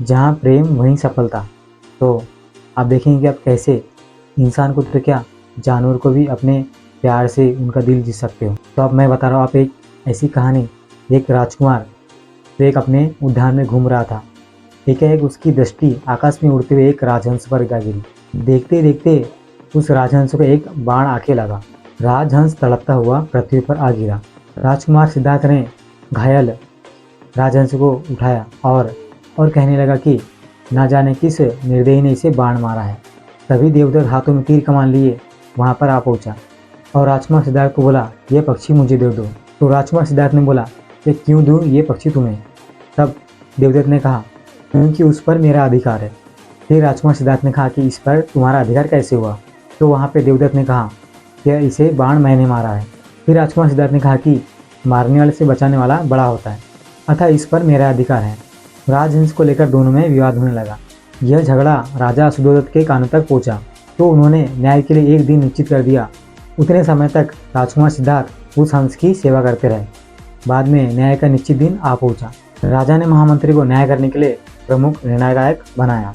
जहाँ प्रेम वहीं सफलता। तो आप देखेंगे कि आप कैसे इंसान को तो क्या जानवर को भी अपने प्यार से उनका दिल जीत सकते हो। तो अब मैं बता रहा हूँ आप एक ऐसी कहानी। एक राजकुमार तो एक अपने उद्यान में घूम रहा था। एकाएक उसकी दृष्टि आकाश में उड़ते हुए एक राजहंस पर जा गिरी। देखते देखते उस राजहंस को एक बाण आके लगा। राजहंस तड़पता हुआ पृथ्वी पर आ गिरा। राजकुमार सिद्धार्थ ने घायल राजहंस को उठाया और कहने लगा कि ना जाने किस निर्दयी ने इसे बाण मारा है। तभी देवदत्त हाथों में तीर कमान लिए वहां पर आ पहुंचा और राजकुमार सिद्धार्थ को बोला, ये पक्षी मुझे दे दो। तो राजकुमार सिद्धार्थ ने बोला, ये क्यों दूं ये पक्षी तुम्हें? तब देवदत्त ने कहा, क्योंकि उस पर मेरा अधिकार है। फिर राजकुमार सिद्धार्थ ने कहा कि इस पर तुम्हारा अधिकार कैसे हुआ? तो वहाँ पे देवदत्त ने कहा कि इसे बाण मैंने मारा है। फिर राजकुमार सिद्धार्थ ने कहा कि मारने वाले से बचाने वाला बड़ा होता है, अतः इस पर मेरा अधिकार है। राजहंस को लेकर दोनों में विवाद होने लगा। यह झगड़ा राजा सुधोदत्त के कानों तक पहुंचा तो उन्होंने न्याय के लिए एक दिन निश्चित कर दिया। उतने समय तक राजकुमार सिद्धार्थ उस हंस की सेवा करते रहे। बाद में न्याय का निश्चित दिन आ पहुंचा। राजा ने महामंत्री को न्याय करने के लिए प्रमुख निर्णायक बनाया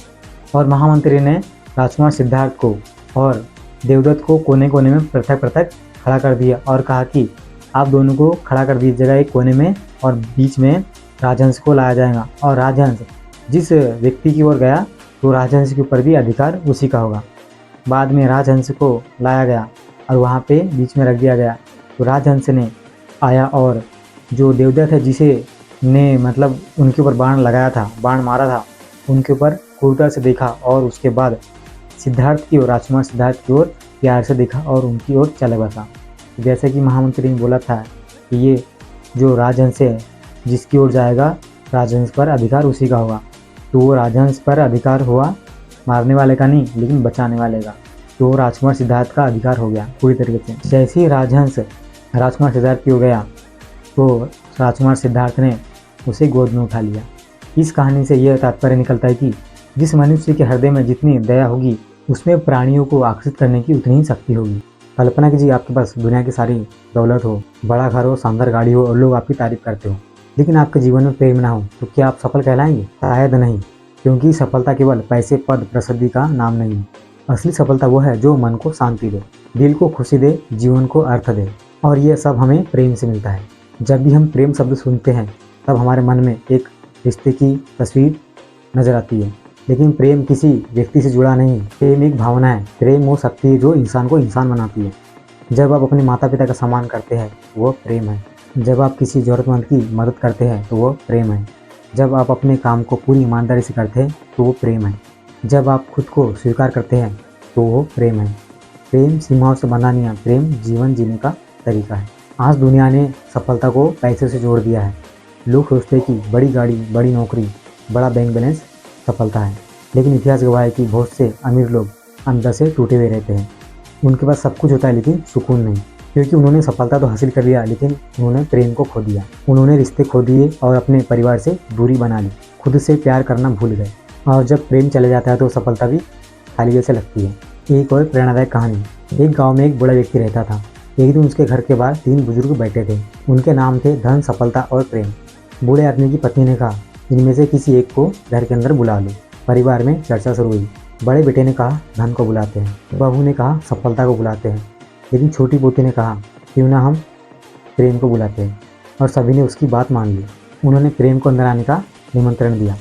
और महामंत्री ने राजकुमार सिद्धार्थ को और देवदत्त को कोने कोने में पृथक पृथक खड़ा कर दिया और कहा कि आप दोनों को खड़ा कर दीजिएगा एक कोने में और बीच में राजहंस को लाया जाएगा और राजहंस जिस व्यक्ति की ओर गया तो राजहंस के ऊपर भी अधिकार उसी का होगा। बाद में राजहंस को लाया गया और वहाँ पे बीच में रख दिया गया। तो राजहंस ने आया और जो देवदत्त है जिसे ने मतलब उनके ऊपर बाण लगाया था, बाण मारा था, उनके ऊपर क्रूरता से देखा और उसके बाद सिद्धार्थ की ओर, राजकुमार सिद्धार्थ की ओर प्यार से देखा और उनकी ओर चले बसा। जैसे कि महामंत्री ने बोला था कि ये जो राजहंस है जिसकी ओर जाएगा राजहंस पर अधिकार उसी का होगा। तो वो राजहंस पर अधिकार हुआ मारने वाले का नहीं लेकिन बचाने वाले का। तो राजकुमार सिद्धार्थ का अधिकार हो गया पूरी तरीके से। जैसे ही राजहंस राजकुमार सिद्धार्थ की ओर गया तो राजकुमार सिद्धार्थ ने उसे गोद में उठा लिया। इस कहानी से यह तात्पर्य निकलता है कि जिस मनुष्य के हृदय में जितनी दया होगी उसमें प्राणियों को आकर्षित करने की उतनी ही शक्ति होगी। कल्पना कीजिए आपके पास दुनिया की सारी दौलत हो, बड़ा घर हो, शानदार गाड़ी हो और लोग आपकी तारीफ करते हो, लेकिन आपके जीवन में प्रेम ना हो तो क्या आप सफल कहलाएंगे? शायद नहीं, क्योंकि सफलता केवल पैसे, पद, प्रसिद्धि का नाम नहीं है। असली सफलता वो है जो मन को शांति दे, दिल को खुशी दे, जीवन को अर्थ दे, और ये सब हमें प्रेम से मिलता है। जब भी हम प्रेम शब्द सुनते हैं तब हमारे मन में एक रिश्ते की तस्वीर नजर आती है, लेकिन प्रेम किसी व्यक्ति से जुड़ा नहीं। प्रेम एक भावना है। प्रेम वो शक्ति है जो इंसान को इंसान बनाती है। जब आप अपने माता पिता का सम्मान करते हैं वो प्रेम है। जब आप किसी ज़रूरतमंद की मदद करते हैं तो वो प्रेम है। जब आप अपने काम को पूरी ईमानदारी से करते हैं तो वो प्रेम है। जब आप खुद को स्वीकार करते हैं तो वो प्रेम है। प्रेम सीमाओं से बंधा नहीं है, प्रेम जीवन जीने का तरीका है। आज दुनिया ने सफलता को पैसे से जोड़ दिया है। लोग सोचते हैं कि बड़ी गाड़ी, बड़ी नौकरी, बड़ा बैंक बैलेंस सफलता है, लेकिन इतिहास गवाह है कि बहुत से अमीर लोग अंदर से टूटे हुए रहते हैं। उनके पास सब कुछ होता है लेकिन सुकून नहीं, क्योंकि उन्होंने सफलता तो हासिल कर लिया लेकिन उन्होंने प्रेम को खो दिया। उन्होंने रिश्ते खो दिए और अपने परिवार से दूरी बना ली, खुद से प्यार करना भूल गए। और जब प्रेम चले जाता है तो सफलता भी खाली जैसे लगती है। एक और प्रेरणादायक कहानी। एक गाँव में एक बड़ा व्यक्ति रहता था। एक दिन उसके घर के बाहर 3 बुजुर्ग बैठे थे। उनके नाम थे धन, सफलता और प्रेम। बूढ़े आदमी की पत्नी ने कहा, इनमें से किसी एक को घर के अंदर बुला लो। परिवार में चर्चा शुरू हुई। बड़े बेटे ने कहा, धन को बुलाते हैं। बहू ने कहा, सफलता को बुलाते हैं। लेकिन छोटी पोती ने कहा, क्यों ना हम प्रेम को बुलाते हैं। और सभी ने उसकी बात मान ली। उन्होंने प्रेम को अंदर आने का निमंत्रण दिया।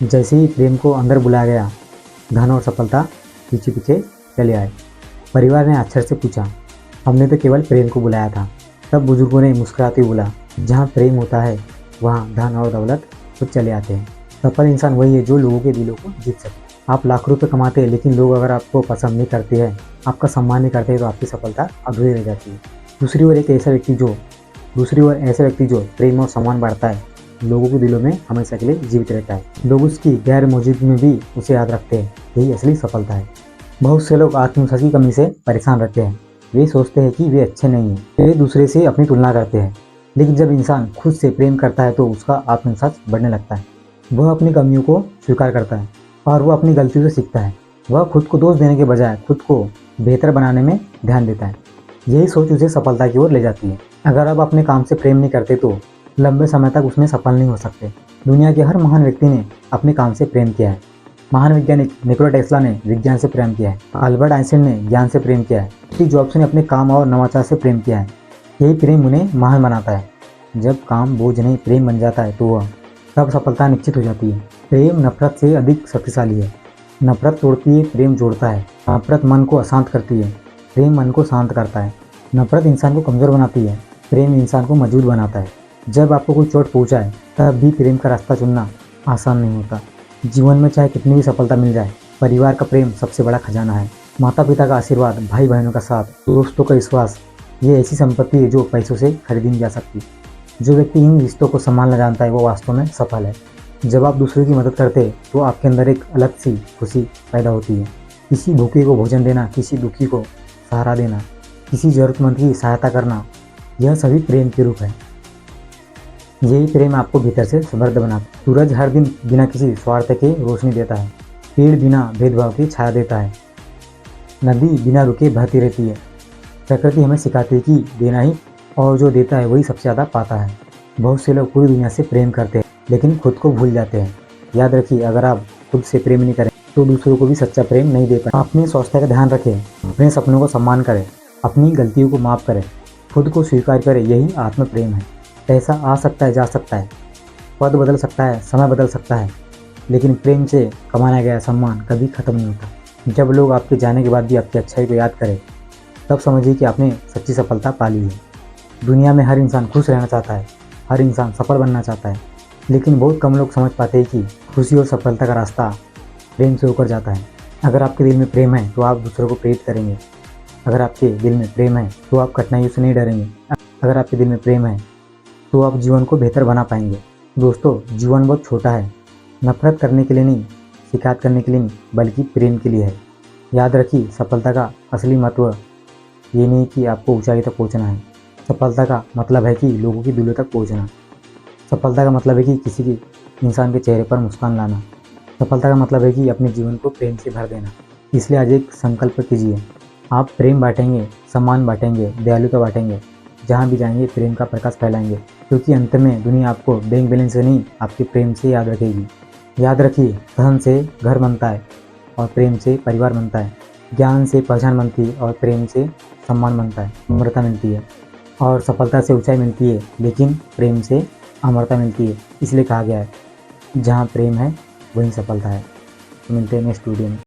जैसे ही प्रेम को अंदर बुलाया गया, धन और सफलता पीछे पीछे चले आए। परिवार ने आश्चर्य से पूछा, हमने तो केवल प्रेम को बुलाया था। तब बुजुर्गों ने मुस्कुराते हुए बोला, जहाँ प्रेम होता है वहाँ धन और दौलत खुद चले आते हैं। सफल इंसान वही है जो लोगों के दिलों को जीत सके। आप लाख रुपए कमाते हैं लेकिन लोग अगर आपको पसंद नहीं करते हैं, आपका सम्मान नहीं करते हैं, तो आपकी सफलता अधूरी रह जाती है। दूसरी ओर ऐसा व्यक्ति जो प्रेम और सम्मान बांटता है, लोगों के दिलों में हमेशा के लिए जीवित रहता है। लोग उसकी गैर मौजूदगी में भी उसे याद रखते हैं। यही असली सफलता है। बहुत से लोग आत्मविश्वास की कमी से परेशान रहते हैं। वे सोचते हैं कि वे अच्छे नहीं हैं, वे दूसरे से अपनी तुलना करते हैं। लेकिन जब इंसान खुद से प्रेम करता है तो उसका आत्मविश्वास बढ़ने लगता है। वह अपनी कमियों को स्वीकार करता है और वह अपनी गलतियों से सीखता है। वह खुद को दोष देने के बजाय खुद को बेहतर बनाने में ध्यान देता है। यही सोच उसे सफलता की ओर ले जाती है। अगर आप अपने काम से प्रेम नहीं करते तो लंबे समय तक उसमें सफल नहीं हो सकते। दुनिया के हर महान व्यक्ति ने अपने काम से प्रेम किया है। महान वैज्ञानिक निकोला टेस्ला ने विज्ञान से प्रेम किया है। अल्बर्ट आइंस्टाइन ने ज्ञान से प्रेम किया है। स्टीव जॉब्स ने अपने काम और नवाचार से प्रेम किया है। यही प्रेम उन्हें महान बनाता है। जब काम बोझ नहीं प्रेम बन जाता है तो वह तब सफलता निश्चित हो जाती है। प्रेम नफरत से अधिक शक्तिशाली है। नफरत तोड़ती है, प्रेम जोड़ता है। नफरत मन को अशांत करती है, प्रेम मन को शांत करता है। नफरत इंसान को कमज़ोर बनाती है, प्रेम इंसान को मजबूत बनाता है। जब आपको कोई चोट पहुंचाए तब भी प्रेम का रास्ता चुनना आसान नहीं होता। जीवन में चाहे कितनी भी सफलता मिल जाए, परिवार का प्रेम सबसे बड़ा खजाना है। माता पिता का आशीर्वाद, भाई बहनों का साथ, दोस्तों का विश्वास, ये ऐसी संपत्ति है जो पैसों से खरीदी नहीं जा सकती। जो व्यक्ति इन रिश्तों को संभालना जानता है वो वास्तव में सफल है। जब आप दूसरों की मदद करते हैं तो आपके अंदर एक अलग सी खुशी पैदा होती है। किसी भूखे को भोजन देना, किसी दुखी को सहारा देना, किसी जरूरतमंद की सहायता करना, यह सभी प्रेम के रूप है। यही प्रेम आपको भीतर से समृद्ध बनाता है। सूरज हर दिन बिना किसी स्वार्थ के रोशनी देता है। पेड़ बिना भेदभाव की छाया देता है। नदी बिना रुके बहती रहती है। प्रकृति हमें सिखाती है कि देना ही, और जो देता है वही सबसे ज़्यादा पाता है। बहुत से लोग पूरी दुनिया से प्रेम करते हैं लेकिन खुद को भूल जाते हैं। याद रखिए, अगर आप खुद से प्रेम नहीं करें तो दूसरों को भी सच्चा प्रेम नहीं दे पाए। अपने स्वास्थ्य का ध्यान रखें, अपने सपनों को सम्मान करें, अपनी गलतियों को माफ़ करें, खुद को स्वीकार करें। यही आत्म प्रेम है। पैसा आ सकता है, जा सकता है, पद बदल सकता है, समय बदल सकता है, लेकिन प्रेम से कमाया गया सम्मान कभी खत्म नहीं होता। जब लोग आपके जाने के बाद भी आपकी अच्छाई को याद करें तब समझिए कि आपने सच्ची सफलता पा ली है। दुनिया में हर इंसान खुश रहना चाहता है, हर इंसान सफल बनना चाहता है, लेकिन बहुत कम लोग समझ पाते हैं कि खुशी और सफलता का रास्ता प्रेम से होकर जाता है। अगर आपके दिल में प्रेम है तो आप दूसरों को प्रेरित करेंगे। अगर आपके दिल में प्रेम है तो आप कठिनाइयों से नहीं डरेंगे। अगर आपके दिल में प्रेम है तो आप जीवन को बेहतर बना पाएंगे। दोस्तों, जीवन बहुत छोटा है। नफरत करने के लिए नहीं, शिकायत करने के लिए नहीं, बल्कि प्रेम के लिए है। याद रखिए, सफलता का असली महत्व ये नहीं कि आपको ऊंचाई तक पहुंचना है। सफलता का मतलब है कि लोगों की दिलों तक पहुंचना। सफलता का मतलब है कि किसी की इंसान के चेहरे पर मुस्कान लाना। सफलता का मतलब है कि अपने जीवन को प्रेम से भर देना। इसलिए आज एक संकल्प कीजिए, आप प्रेम बांटेंगे, सम्मान बांटेंगे, दयालुता बांटेंगे। जहाँ भी जाएंगे प्रेम का प्रकाश फैलाएंगे, क्योंकि अंत में दुनिया आपको बैंक बैलेंस से नहीं, आपके प्रेम से याद रखेगी। याद रखिए, धन से घर बनता है और प्रेम से परिवार बनता है। ज्ञान से पहचान बनती है और प्रेम से सम्मान बनता है, अमरता मिलती है। और सफलता से ऊंचाई मिलती है, लेकिन प्रेम से अमरता मिलती है। इसलिए कहा गया है, जहाँ प्रेम है वहीं सफलता है। तो मिलते हैं नेक्स्ट वीडियो में।